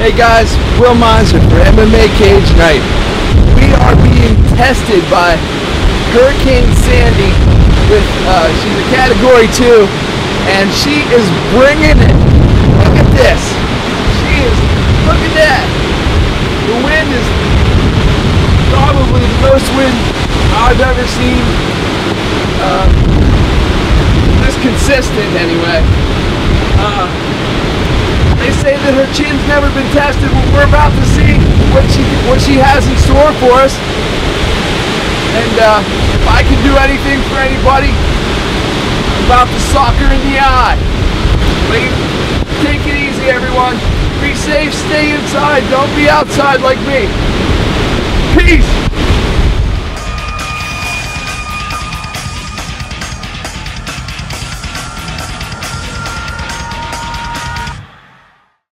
Hey guys, Will Meiser for MMA Cage Night. We are being tested by Hurricane Sandy with, she's a Category 2, and she is bringing it. Look at this. Look at that. The wind is probably the most wind I've ever seen. This consistent anyway. They say that her chin's never been tested. Well, we're about to see what she has in store for us. And if I can do anything for anybody, I'm about to sock her in the eye. Take it easy, everyone. Be safe, stay inside. Don't be outside like me. Peace.